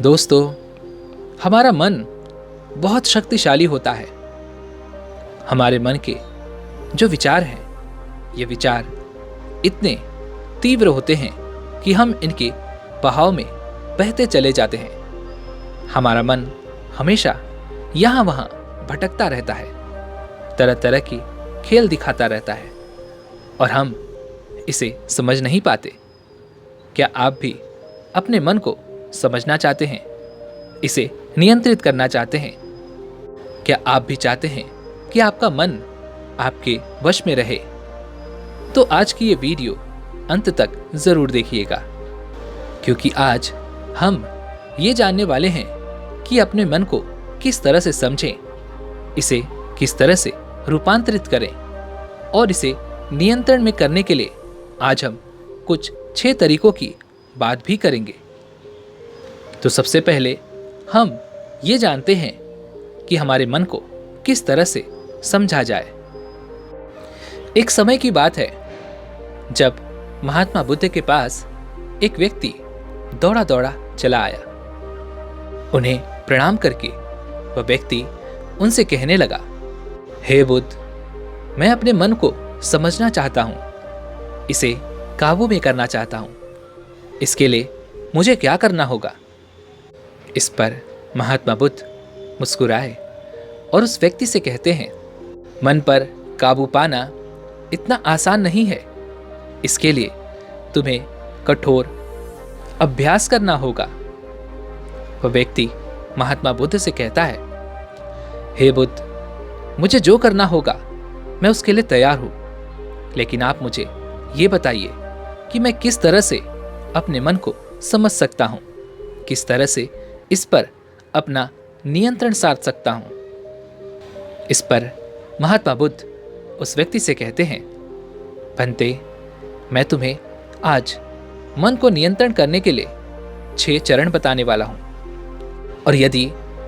दोस्तों, हमारा मन बहुत शक्तिशाली होता है। हमारे मन के जो विचार हैं, ये विचार इतने तीव्र होते हैं कि हम इनके बहाव में बहते चले जाते हैं। हमारा मन हमेशा यहाँ वहाँ भटकता रहता है, तरह तरह की खेल दिखाता रहता है और हम इसे समझ नहीं पाते। क्या आप भी अपने मन को समझना चाहते हैं, इसे नियंत्रित करना चाहते हैं? क्या आप भी चाहते हैं कि आपका मन आपके वश में रहे? तो आज की ये वीडियो अंत तक जरूर देखिएगा, क्योंकि आज हम ये जानने वाले हैं कि अपने मन को किस तरह से समझें, इसे किस तरह से रूपांतरित करें और इसे नियंत्रण में करने के लिए आज हम कुछ 6 तरीकों की बात भी करेंगे। तो सबसे पहले हम ये जानते हैं कि हमारे मन को किस तरह से समझा जाए। एक समय की बात है जब महात्मा बुद्ध के पास एक व्यक्ति दौड़ा दौड़ा चला आया। उन्हें प्रणाम करके वह व्यक्ति उनसे कहने लगा, हे बुद्ध, मैं अपने मन को समझना चाहता हूं, इसे काबू में करना चाहता हूं। इसके लिए मुझे क्या करना होगा? इस पर महात्मा बुद्ध मुस्कुराए और उस व्यक्ति से कहते हैं, मन पर काबू पाना इतना आसान नहीं है। इसके लिए तुम्हें कठोर अभ्यास करना होगा। वह व्यक्ति महात्मा बुद्ध से कहता है, हे बुद्ध, मुझे जो करना होगा मैं उसके लिए तैयार हूं, लेकिन आप मुझे ये बताइए कि मैं किस तरह से अपने मन को समझ सकता हूं, किस तरह से इस पर अपना नियंत्रण साध सकता हूं। इस पर महात्मा बुद्ध उस व्यक्ति से कहते हैं, भंते, मैं तुम्हें आज मन को नियंत्रण करने के लिए 6 चरण बताने वाला हूं, और यदि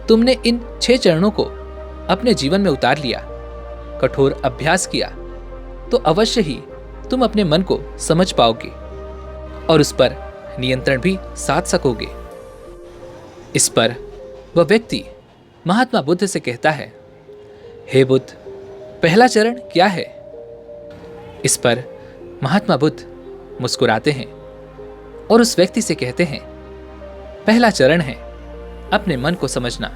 तुमने इन 6 चरणों को अपने जीवन में उतार लिया, कठोर अभ्यास किया, तो अवश्य ही तुम अपने मन को समझ पाओगे और उस पर नियंत्रण भी साध सकोगे। इस पर वह व्यक्ति महात्मा बुद्ध से कहता है, हे बुद्ध, पहला चरण क्या है? इस पर महात्मा बुद्ध मुस्कुराते हैं और उस व्यक्ति से कहते हैं, पहला चरण है अपने मन को समझना।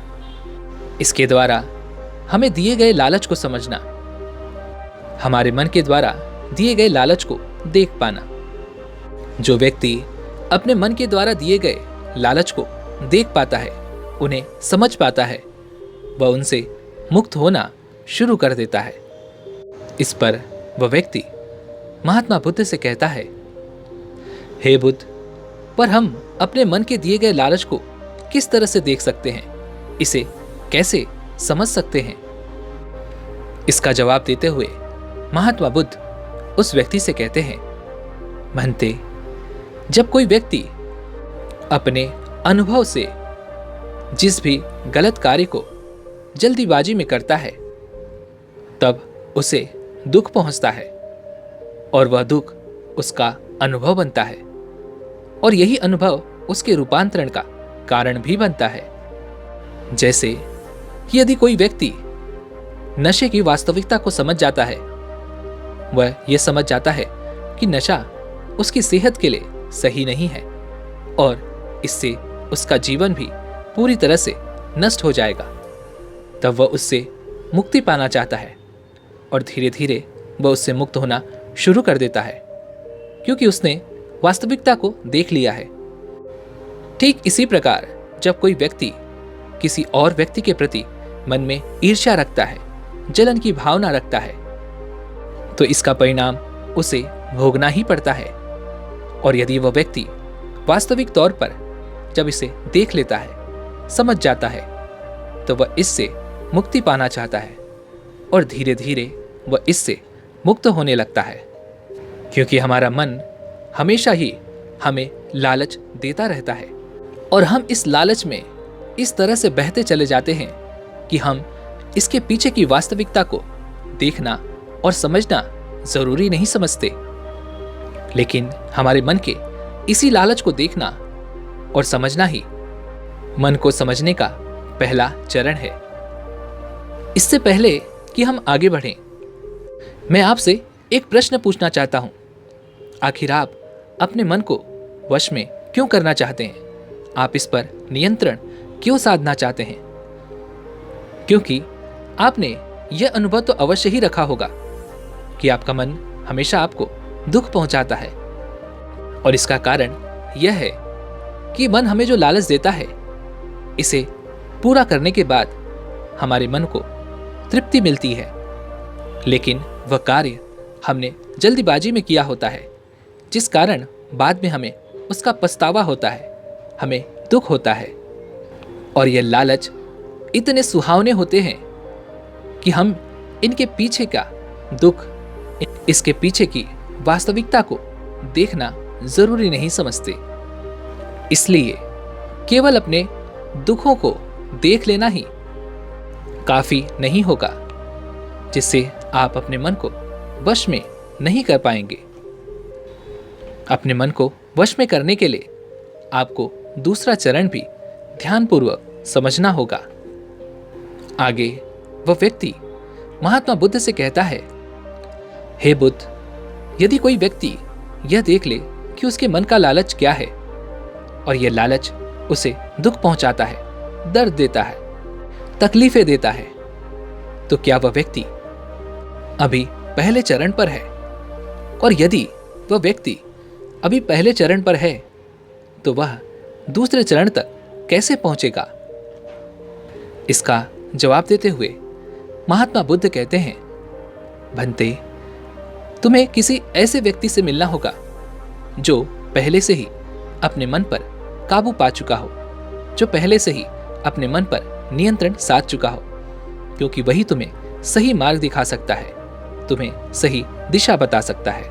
इसके द्वारा हमें दिए गए लालच को समझना, हमारे मन के द्वारा दिए गए लालच को देख पाना। जो व्यक्ति अपने मन के द्वारा दिए गए लालच को देख पाता है, उन्हें समझ पाता है, वह उनसे मुक्त होना शुरू कर देता है। इस पर वह व्यक्ति महात्मा बुद्ध से कहता है, हे बुद्ध, पर हम अपने मन के दिए गए लालच को किस तरह से देख सकते हैं, इसे कैसे समझ सकते हैं? इसका जवाब देते हुए महात्मा बुद्ध उस व्यक्ति से कहते हैं, भंते, जब कोई व्यक्ति अपने अनुभव से जिस भी गलत कार्य को जल्दीबाजी में करता है, तब उसे दुख पहुंचता है और वह दुख उसका अनुभव बनता है, और यही अनुभव उसके रूपांतरण का कारण भी बनता है। जैसे कि यदि कोई व्यक्ति नशे की वास्तविकता को समझ जाता है, वह यह समझ जाता है कि नशा उसकी सेहत के लिए सही नहीं है और इससे उसका जीवन भी पूरी तरह से नष्ट हो जाएगा, तब वह उससे मुक्ति पाना चाहता है और धीरे धीरे वह उससे मुक्त होना शुरू कर देता है, क्योंकि उसने वास्तविकता को देख लिया है। ठीक इसी प्रकार जब कोई व्यक्ति किसी और व्यक्ति के प्रति मन में ईर्ष्या रखता है, जलन की भावना रखता है, तो इसका परिणाम उसे भोगना ही पड़ता है। और यदि वह व्यक्ति वास्तविक तौर पर जब इसे देख लेता है, समझ जाता है, तो वह इससे मुक्ति पाना चाहता है और धीरे धीरे वह इससे मुक्त होने लगता है, क्योंकि हमारा मन हमेशा ही हमें लालच देता रहता है और हम इस लालच में इस तरह से बहते चले जाते हैं कि हम इसके पीछे की वास्तविकता को देखना और समझना जरूरी नहीं समझते। लेकिन हमारे मन के इसी लालच को देखना और समझना ही मन को समझने का पहला चरण है। इससे पहले कि हम आगे बढ़ें, मैं आपसे एक प्रश्न पूछना चाहता हूं। आखिर आप अपने मन को वश में क्यों करना चाहते हैं? आप इस पर नियंत्रण क्यों साधना चाहते हैं? क्योंकि आपने यह अनुभव तो अवश्य ही रखा होगा कि आपका मन हमेशा आपको दुख पहुंचाता है, और इसका कारण यह है कि मन हमें जो लालच देता है, इसे पूरा करने के बाद हमारे मन को तृप्ति मिलती है, लेकिन वह कार्य हमने जल्दीबाजी में किया होता है, जिस कारण बाद में हमें उसका पछतावा होता है, हमें दुख होता है। और ये लालच इतने सुहावने होते हैं कि हम इनके पीछे का दुख, इसके पीछे की वास्तविकता को देखना जरूरी नहीं समझते। इसलिए केवल अपने दुखों को देख लेना ही काफी नहीं होगा, जिससे आप अपने मन को वश में नहीं कर पाएंगे। अपने मन को वश में करने के लिए आपको दूसरा चरण भी ध्यानपूर्वक समझना होगा। आगे वह व्यक्ति महात्मा बुद्ध से कहता है, हे बुद्ध, यदि कोई व्यक्ति यह देख ले कि उसके मन का लालच क्या है, और यह लालच उसे दुख पहुंचाता है, दर्द देता है, तकलीफें देता है, तो क्या वह व्यक्ति अभी पहले चरण पर है? और यदि वह व्यक्ति अभी पहले चरण पर है, तो वह दूसरे चरण तक कैसे पहुंचेगा? इसका जवाब देते हुए महात्मा बुद्ध कहते हैं, भंते, तुम्हें किसी ऐसे व्यक्ति से मिलना होगा जो पहले से ही अपने मन पर काबू पा चुका हो, जो पहले से ही अपने मन पर नियंत्रण साध चुका हो, क्योंकि वही तुम्हें सही मार्ग दिखा सकता है, तुम्हें सही दिशा बता सकता है,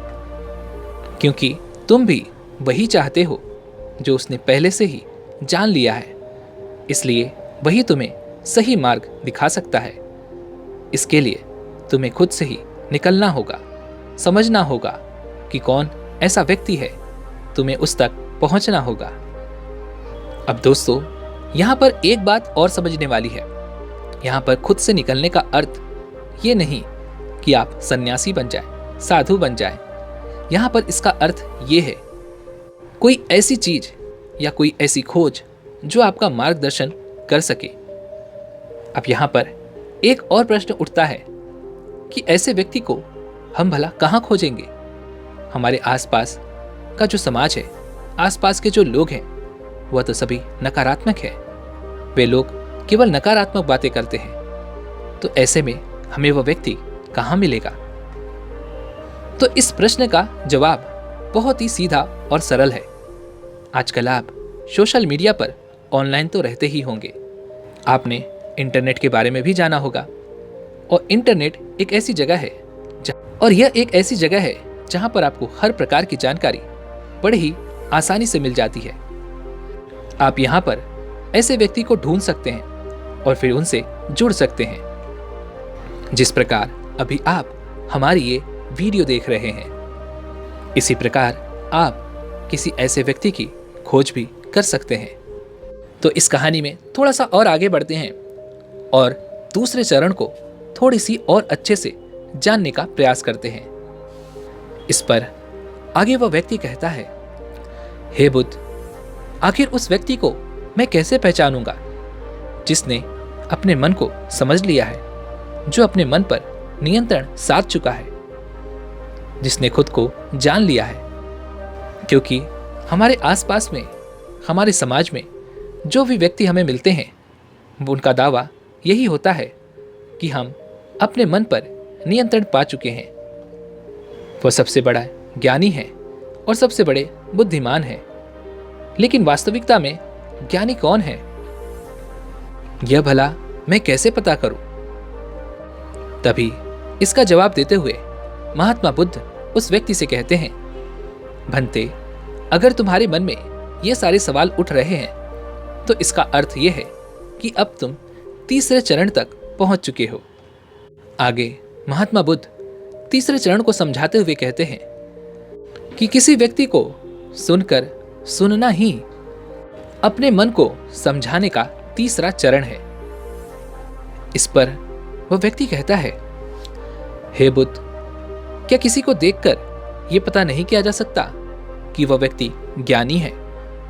क्योंकि तुम भी वही चाहते हो जो उसने पहले से ही जान लिया है। इसलिए वही तुम्हें सही मार्ग दिखा सकता है। इसके लिए तुम्हें खुद से ही निकलना होगा, समझना होगा कि कौन ऐसा व्यक्ति है, तुम्हें उस तक पहुंचना होगा। अब दोस्तों, यहां पर एक बात और समझने वाली है। यहां पर खुद से निकलने का अर्थ ये नहीं कि आप सन्यासी बन जाएं, साधु बन जाएं। यहां पर इसका अर्थ ये है, कोई ऐसी चीज या कोई ऐसी खोज जो आपका मार्गदर्शन कर सके। अब यहां पर एक और प्रश्न उठता है कि ऐसे व्यक्ति को हम भला कहां खोजेंगे? हमारे आसपास का जो समाज है, आसपास के जो लोग हैं, वह तो सभी नकारात्मक है। वे लोग केवल नकारात्मक बातें करते हैं, तो ऐसे में हमें वह व्यक्ति कहां मिलेगा? तो इस प्रश्न का जवाब बहुत ही सीधा और सरल है। आजकल आप सोशल मीडिया पर ऑनलाइन तो रहते ही होंगे। आपने इंटरनेट के बारे में भी जाना होगा, और इंटरनेट एक ऐसी जगह है यह एक ऐसी जगह है जहां पर आपको हर प्रकार की जानकारी बड़े ही आसानी से मिल जाती है। आप यहां पर ऐसे व्यक्ति को ढूंढ सकते हैं और फिर उनसे जुड़ सकते हैं। जिस प्रकार अभी आप हमारी ये वीडियो देख रहे हैं, इसी प्रकार आप किसी ऐसे व्यक्ति की खोज भी कर सकते हैं। तो इस कहानी में थोड़ा सा और आगे बढ़ते हैं और दूसरे चरण को थोड़ी सी और अच्छे से जानने का प्रयास करते हैं। इस पर आगे वह व्यक्ति कहता है, हे बुद्ध, आखिर उस व्यक्ति को मैं कैसे पहचानूंगा जिसने अपने मन को समझ लिया है, जो अपने मन पर नियंत्रण साध चुका है, जिसने खुद को जान लिया है? क्योंकि हमारे आसपास में, हमारे समाज में जो भी व्यक्ति हमें मिलते हैं, उनका दावा यही होता है कि हम अपने मन पर नियंत्रण पा चुके हैं। वह सबसे बड़ा ज्ञानी है और सबसे बड़े बुद्धिमान है। लेकिन वास्तविकता में ज्ञानी कौन है, यह भला मैं कैसे पता करूं? तभी इसका जवाब देते हुए महात्मा बुद्ध उस व्यक्ति से कहते हैं, भंते, अगर तुम्हारे मन में ये सारे सवाल उठ रहे हैं, तो इसका अर्थ यह है कि अब तुम तीसरे चरण तक पहुंच चुके हो। आगे महात्मा बुद्ध तीसरे चरण को समझाते हुए कहते हैं कि किसी व्यक्ति को सुनकर सुनना ही अपने मन को समझाने का तीसरा चरण है। इस पर वह व्यक्ति कहता है, हे बुद्ध, क्या किसी को देखकर यह पता नहीं किया जा सकता कि वह व्यक्ति ज्ञानी है,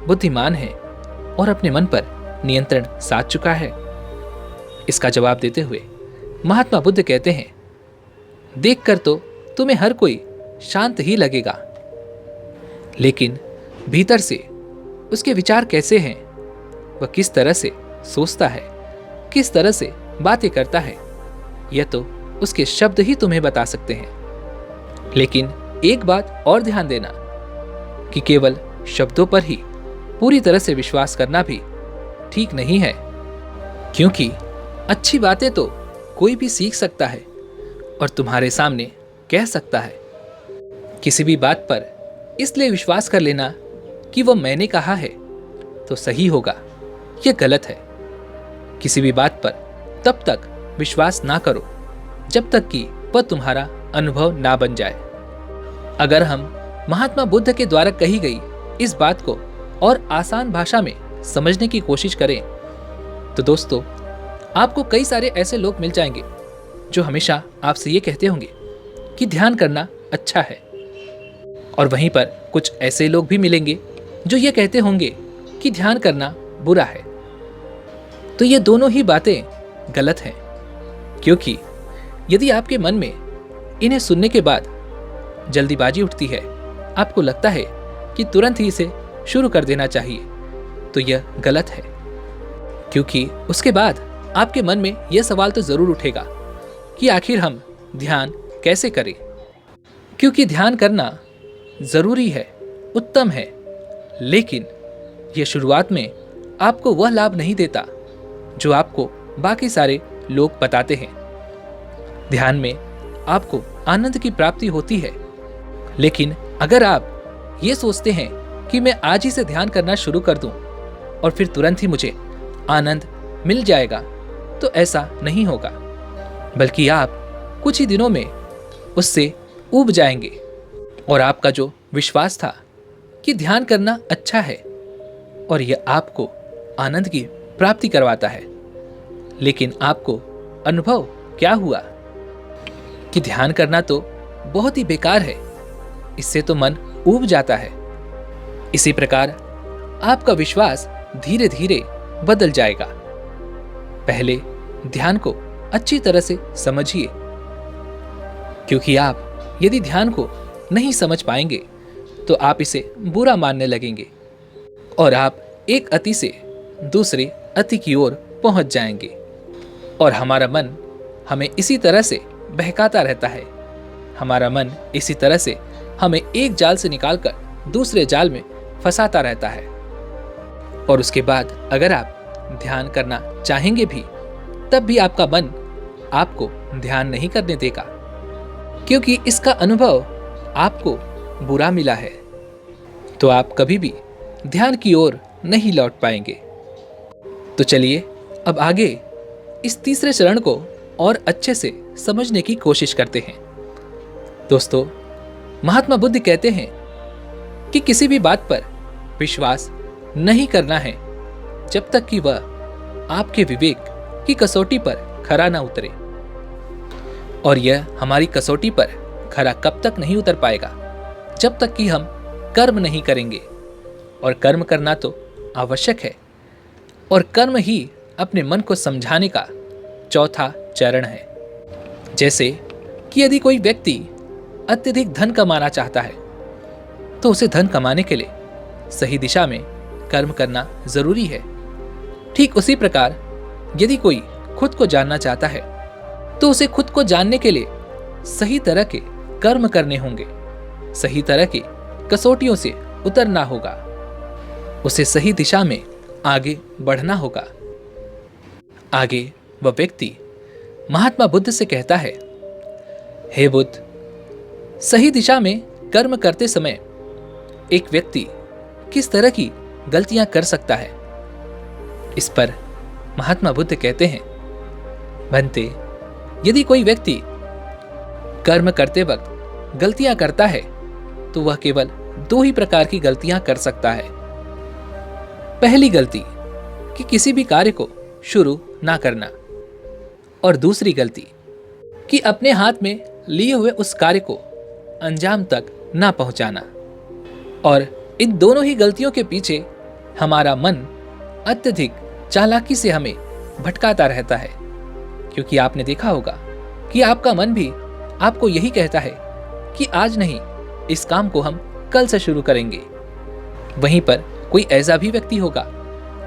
बुद्धिमान है और अपने मन पर नियंत्रण साध चुका है? इसका जवाब देते हुए महात्मा बुद्ध कहते हैं, देखकर तो तुम्हें हर कोई शांत ही लगेगा, लेकिन भीतर से उसके विचार कैसे हैं, वह किस तरह से सोचता है, किस तरह से बातें करता है, यह तो उसके शब्द ही तुम्हें बता सकते हैं। लेकिन एक बात और ध्यान देना कि केवल शब्दों पर ही पूरी तरह से विश्वास करना भी ठीक नहीं है, क्योंकि अच्छी बातें तो कोई भी सीख सकता है और तुम्हारे सामने कह सकता है। किसी भी बात पर इसलिए विश्वास कर लेना कि वह मैंने कहा है तो सही होगा, यह गलत है। किसी भी बात पर तब तक विश्वास ना करो जब तक कि वह तुम्हारा अनुभव ना बन जाए। अगर हम महात्मा बुद्ध के द्वारा कही गई इस बात को और आसान भाषा में समझने की कोशिश करें तो दोस्तों, आपको कई सारे ऐसे लोग मिल जाएंगे जो हमेशा आपसे ये कहते होंगे कि ध्यान करना अच्छा है, और वहीं पर कुछ ऐसे लोग भी मिलेंगे जो ये कहते होंगे कि ध्यान करना बुरा है। तो ये दोनों ही बातें गलत हैं, क्योंकि यदि आपके मन में इन्हें सुनने के बाद जल्दीबाजी उठती है, आपको लगता है कि तुरंत ही इसे शुरू कर देना चाहिए, तो यह गलत है। क्योंकि उसके बाद आपके मन में यह सवाल तो जरूर उठेगा कि आखिर हम ध्यान कैसे करें, क्योंकि ध्यान करना जरूरी है, उत्तम है, लेकिन यह शुरुआत में आपको वह लाभ नहीं देता जो आपको बाकी सारे लोग बताते हैं। ध्यान में आपको आनंद की प्राप्ति होती है, लेकिन अगर आप ये सोचते हैं कि मैं आज ही से ध्यान करना शुरू कर दूं और फिर तुरंत ही मुझे आनंद मिल जाएगा, तो ऐसा नहीं होगा, बल्कि आप कुछ ही दिनों में उससे ऊब जाएंगे और आपका जो विश्वास था कि ध्यान करना अच्छा है और यह आपको आनंद की प्राप्ति करवाता है, लेकिन आपको अनुभव क्या हुआ कि ध्यान करना तो बहुत ही बेकार है, इससे तो मन ऊब जाता है। इसी प्रकार आपका विश्वास धीरे धीरे बदल जाएगा। पहले ध्यान को अच्छी तरह से समझिए, क्योंकि आप यदि ध्यान को नहीं समझ पाएंगे तो आप इसे बुरा मानने लगेंगे और आप एक अति से दूसरे अति की ओर पहुंच जाएंगे, और हमारा मन हमें इसी तरह से बहकाता रहता है। हमारा मन इसी तरह से हमें एक जाल से निकालकर दूसरे जाल में फंसाता रहता है, और उसके बाद अगर आप ध्यान करना चाहेंगे भी, तब भी आपका मन आपको ध्यान नहीं करने देगा, क्योंकि इसका अनुभव आपको बुरा मिला है। तो आप कभी भी ध्यान की ओर नहीं लौट पाएंगे। तो चलिए अब आगे इस तीसरे चरण को और अच्छे से समझने की कोशिश करते हैं। दोस्तों, महात्मा बुद्ध कहते हैं कि किसी भी बात पर विश्वास नहीं करना है जब तक कि वह आपके विवेक की कसौटी पर खरा ना उतरे, और यह हमारी कसौटी पर खरा कब तक नहीं उतर पाएगा, जब तक कि हम कर्म नहीं करेंगे, और कर्म करना तो आवश्यक है, और कर्म ही अपने मन को समझाने का चौथा चरण है। जैसे कि यदि कोई व्यक्ति अत्यधिक धन कमाना चाहता है तो उसे धन कमाने के लिए सही दिशा में कर्म करना जरूरी है। ठीक उसी प्रकार यदि कोई खुद को जानना चाहता है तो उसे खुद को जानने के लिए सही तरह के कर्म करने होंगे, सही तरह की कसौटियों से उतरना होगा, उसे सही दिशा में आगे बढ़ना होगा। आगे वह व्यक्ति महात्मा बुद्ध से कहता है, हे बुद्ध, सही दिशा में कर्म करते समय एक व्यक्ति किस तरह की गलतियां कर सकता है? इस पर महात्मा बुद्ध कहते हैं, भंते, यदि कोई व्यक्ति कर्म करते वक्त गलतियां करता है तो वह केवल दो ही प्रकार की गलतियां कर सकता है। पहली गलती कि किसी भी कार्य को शुरू ना करना, और दूसरी गलती कि अपने हाथ में लिए हुए उस कार्य को अंजाम तक ना पहुंचाना। और इन दोनों ही गलतियों के पीछे हमारा मन अत्यधिक चालाकी से हमें भटकाता रहता है, क्योंकि आपने देखा होगा कि आपका मन भी आपको यही कहता है कि आज नहीं, इस काम को हम कल से शुरू करेंगे। वहीं पर कोई ऐसा भी व्यक्ति होगा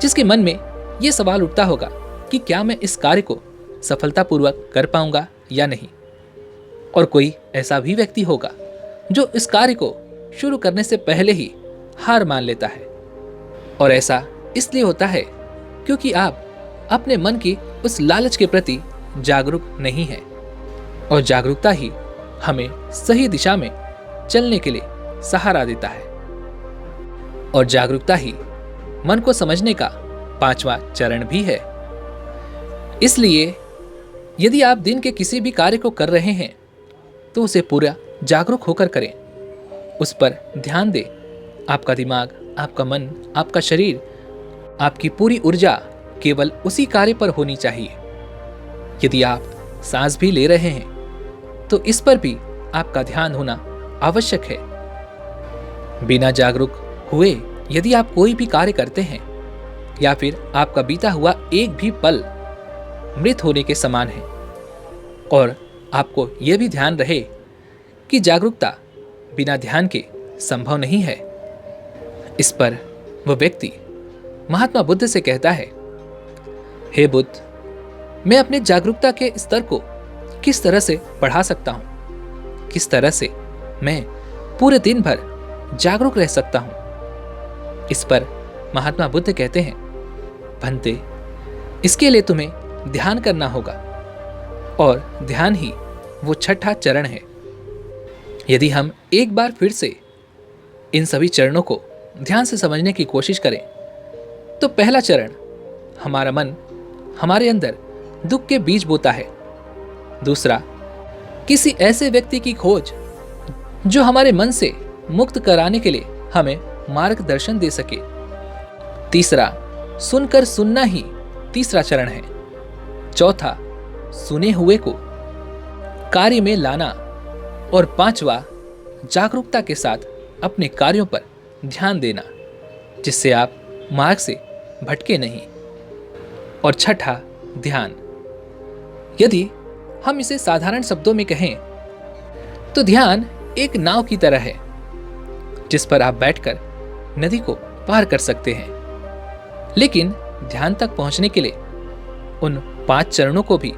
जिसके मन में यह सवाल उठता होगा कि क्या मैं इस कार्य को सफलतापूर्वक कर पाऊंगा या नहीं। और कोई ऐसा भी व्यक्ति होगा जो इस कार्य को शुरू करने से पहले ही हार मान लेता है। और ऐसा इसलिए होता है क्योंकि आप अपने मन की उस लालच के प्रति जागरूक नहीं है, और जागरूकता ही हमें सही दिशा में चलने के लिए सहारा देता है। और जागरूकता ही मन को समझने का 5वां चरण भी है। इसलिए यदि आप दिन के किसी भी कार्य को कर रहे हैं तो उसे पूरा जागरूक होकर करें, उस पर ध्यान दें। आपका दिमाग, आपका मन, आपका शरीर, आपकी पूरी ऊर्जा केवल उसी कार्य पर होनी चाहिए। यदि आप सांस भी ले रहे हैं तो इस पर भी आपका ध्यान होना आवश्यक है। बिना जागरूक हुए यदि आप कोई भी कार्य करते हैं या फिर आपका बीता हुआ एक भी पल मृत होने के समान है। और आपको यह भी ध्यान रहे कि जागरूकता बिना ध्यान के संभव नहीं है। इस पर वह व्यक्ति महात्मा बुद्ध से कहता है, हे बुद्ध, मैं अपने जागरूकता के स्तर को किस तरह से बढ़ा सकता हूं? किस तरह से मैं पूरे दिन भर जागरूक रह सकता हूं? इस पर महात्मा बुद्ध कहते हैं, भंते, इसके लिए तुम्हें ध्यान करना होगा, और ध्यान ही वो 6ठा चरण है। यदि हम एक बार फिर से इन सभी चरणों को ध्यान से समझने की कोशिश करें तो पहला चरण, हमारा मन हमारे अंदर दुख के बीज बोता है। दूसरा, किसी ऐसे व्यक्ति की खोज जो हमारे मन से मुक्त कराने के लिए हमें मार्गदर्शन दे सके। तीसरा, सुनकर सुनना ही तीसरा चरण है। चौथा, सुने हुए को कार्य में लाना। और 5वां, जागरूकता के साथ अपने कार्यों पर ध्यान देना, जिससे आप मार्ग से भटके नहीं। और 6ठा, ध्यान। यदि हम इसे साधारण शब्दों में कहें तो ध्यान एक नाव की तरह है जिस पर आप बैठकर नदी को पार कर सकते हैं। लेकिन ध्यान तक पहुंचने के लिए उन 5 चरणों को भी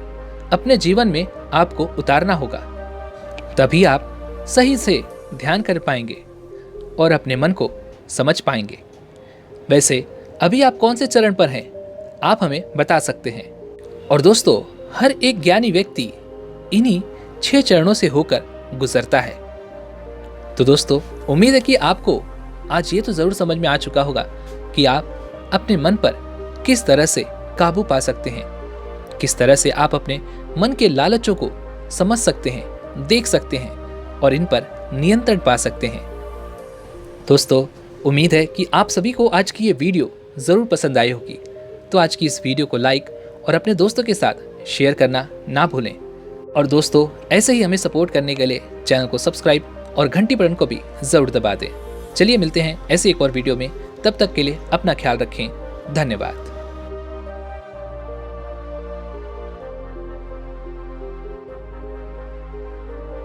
अपने जीवन में आपको उतारना होगा, तभी आप सही से ध्यान कर पाएंगे और अपने मन को समझ पाएंगे। वैसे अभी आप कौन से चरण पर हैं, आप हमें बता सकते हैं। और दोस्तों, हर एक ज्ञानी व्यक्ति इन्हीं 6 चरणों से होकर गुजरता है। तो दोस्तों, उम्मीद है कि आपको आज ये तो जरूर समझ में आ चुका होगा कि आप अपने मन पर किस तरह से काबू पा सकते हैं, किस तरह से आप अपने मन के लालचों को समझ सकते हैं, देख सकते हैं और इन पर नियंत्रण पा सकते हैं। दोस्तों, उम्मीद है कि आप सभी को आज की ये वीडियो ज़रूर पसंद आई होगी। तो आज की इस वीडियो को लाइक और अपने दोस्तों के साथ शेयर करना ना भूलें। और दोस्तों, ऐसे ही हमें सपोर्ट करने के लिए चैनल को सब्सक्राइब और घंटी बटन को भी ज़रूर दबा दें। चलिए मिलते हैं ऐसे एक और वीडियो में, तब तक के लिए अपना ख्याल रखें। धन्यवाद।